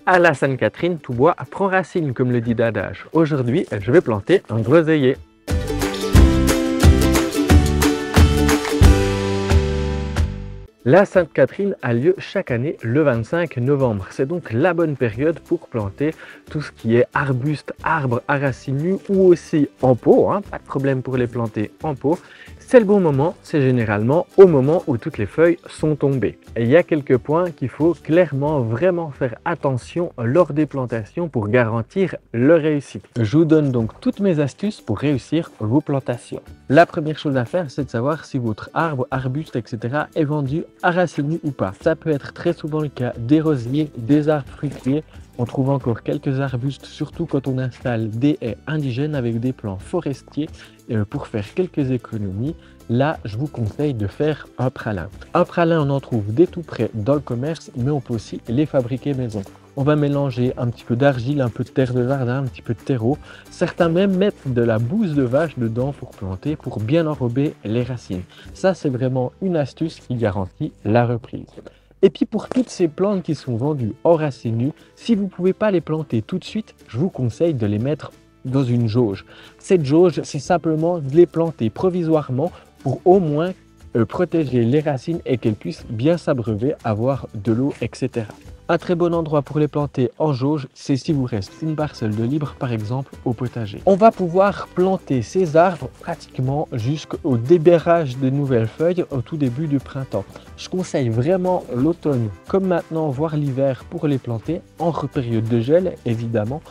À la Sainte-Catherine, tout bois prend racine, comme le dit l'adage. Aujourd'hui, je vais planter un groseillier. La Sainte-Catherine a lieu chaque année le 25 novembre. C'est donc la bonne période pour planter tout ce qui est arbustes, arbres à racines nues ou aussi en pot. Pas de problème pour les planter en pot. C'est le bon moment, c'est généralement au moment où toutes les feuilles sont tombées. Et il y a quelques points qu'il faut clairement vraiment faire attention lors des plantations pour garantir leur réussite. Je vous donne donc toutes mes astuces pour réussir vos plantations. La première chose à faire, c'est de savoir si votre arbre, arbuste, etc. est vendu à racines nues ou pas. Ça peut être très souvent le cas des rosiers, des arbres fruitiers. On trouve encore quelques arbustes, surtout quand on installe des haies indigènes avec des plants forestiers pour faire quelques économies. Là, je vous conseille de faire un pralin. Un pralin, on en trouve dès tout près dans le commerce, mais on peut aussi les fabriquer maison. On va mélanger un petit peu d'argile, un peu de terre de jardin, un petit peu de terreau. Certains même mettent de la bouse de vache dedans pour planter, pour bien enrober les racines. Ça, c'est vraiment une astuce qui garantit la reprise. Et puis pour toutes ces plantes qui sont vendues en racines nues, si vous ne pouvez pas les planter tout de suite, je vous conseille de les mettre dans une jauge. Cette jauge, c'est simplement de les planter provisoirement pour au moins protéger les racines et qu'elles puissent bien s'abreuver, avoir de l'eau, etc. Un très bon endroit pour les planter en jauge, c'est si vous reste une parcelle de libre, par exemple au potager. On va pouvoir planter ces arbres pratiquement jusqu'au déberrage des nouvelles feuilles au tout début du printemps. Je conseille vraiment l'automne comme maintenant, voire l'hiver pour les planter en période de gel évidemment.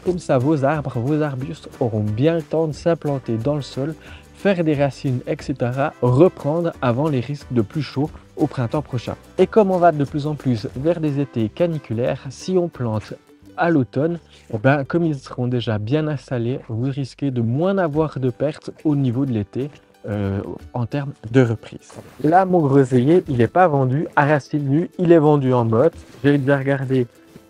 Comme ça, vos arbres, vos arbustes auront bien le temps de s'implanter dans le sol, faire des racines, etc. Reprendre avant les risques de plus chaud au printemps prochain. Et comme on va de plus en plus vers des étés caniculaires, si on plante à l'automne, comme ils seront déjà bien installés, vous risquez de moins avoir de pertes au niveau de l'été en termes de reprise. Là, mon groseillier, il n'est pas vendu à racines nues, il est vendu en botte. J'ai déjà regardé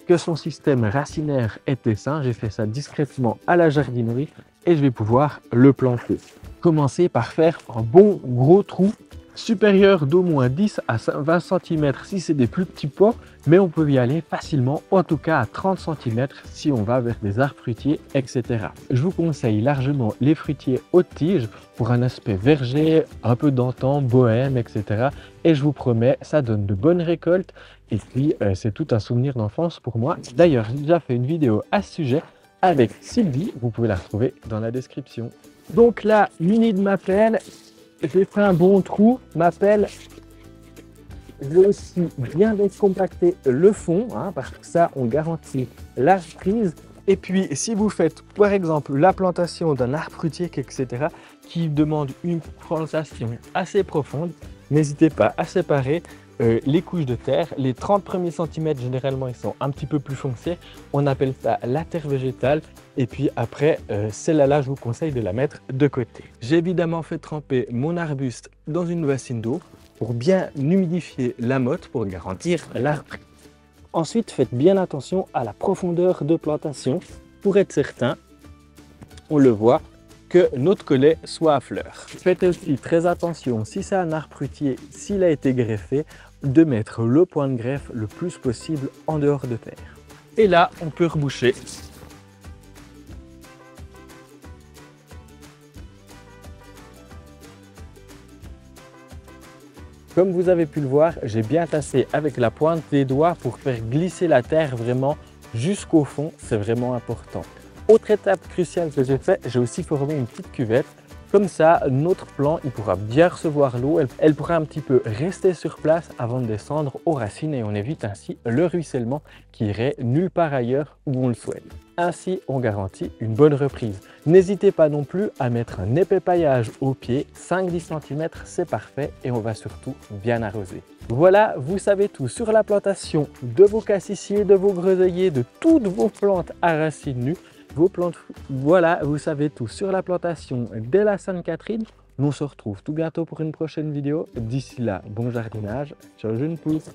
que son système racinaire était sain. J'ai fait ça discrètement à la jardinerie et je vais pouvoir le planter. Commencez par faire un bon gros trou supérieur d'au moins 10 à 20 cm si c'est des plus petits pots, mais on peut y aller facilement, en tout cas à 30 cm si on va vers des arbres fruitiers, etc. Je vous conseille largement les fruitiers haute tige pour un aspect verger, un peu d'antan, bohème, etc. Et je vous promets, ça donne de bonnes récoltes et puis c'est tout un souvenir d'enfance pour moi. D'ailleurs, j'ai déjà fait une vidéo à ce sujet avec Sylvie, vous pouvez la retrouver dans la description. Donc là, muni de ma pelle, j'ai fait un bon trou, ma pelle, j'ai aussi bien décompacté le fond, parce que ça, on garantit la reprise. Et puis, si vous faites, par exemple, la plantation d'un arbre fruitier, etc., qui demande une plantation assez profonde, n'hésitez pas à séparer les couches de terre. Les 30 premiers centimètres, généralement, ils sont un petit peu plus foncés. On appelle ça la terre végétale. Et puis après, celle-là, je vous conseille de la mettre de côté. J'ai évidemment fait tremper mon arbuste dans une bassine d'eau pour bien humidifier la motte pour garantir la reprise. Ensuite, faites bien attention à la profondeur de plantation pour être certain, on le voit, que notre collet soit à fleur. Faites aussi très attention, si c'est un arbre fruitier, s'il a été greffé, de mettre le point de greffe le plus possible en dehors de terre. Et là, on peut reboucher. Comme vous avez pu le voir, j'ai bien tassé avec la pointe des doigts pour faire glisser la terre vraiment jusqu'au fond, c'est vraiment important. Autre étape cruciale que j'ai fait, j'ai aussi formé une petite cuvette. Comme ça, notre plant il pourra bien recevoir l'eau, elle pourra un petit peu rester sur place avant de descendre aux racines et on évite ainsi le ruissellement qui irait nulle part ailleurs où on le souhaite. Ainsi, on garantit une bonne reprise. N'hésitez pas non plus à mettre un épais paillage au pied, 5-10 cm, c'est parfait et on va surtout bien arroser. Voilà, vous savez tout sur la plantation de vos cassissiers, de vos groseilliers, de toutes vos plantes à racines nues. Voilà, vous savez tout sur la plantation de la Sainte-Catherine. On se retrouve tout bientôt pour une prochaine vidéo. D'ici là, bon jardinage. Ciao, jeune pousse.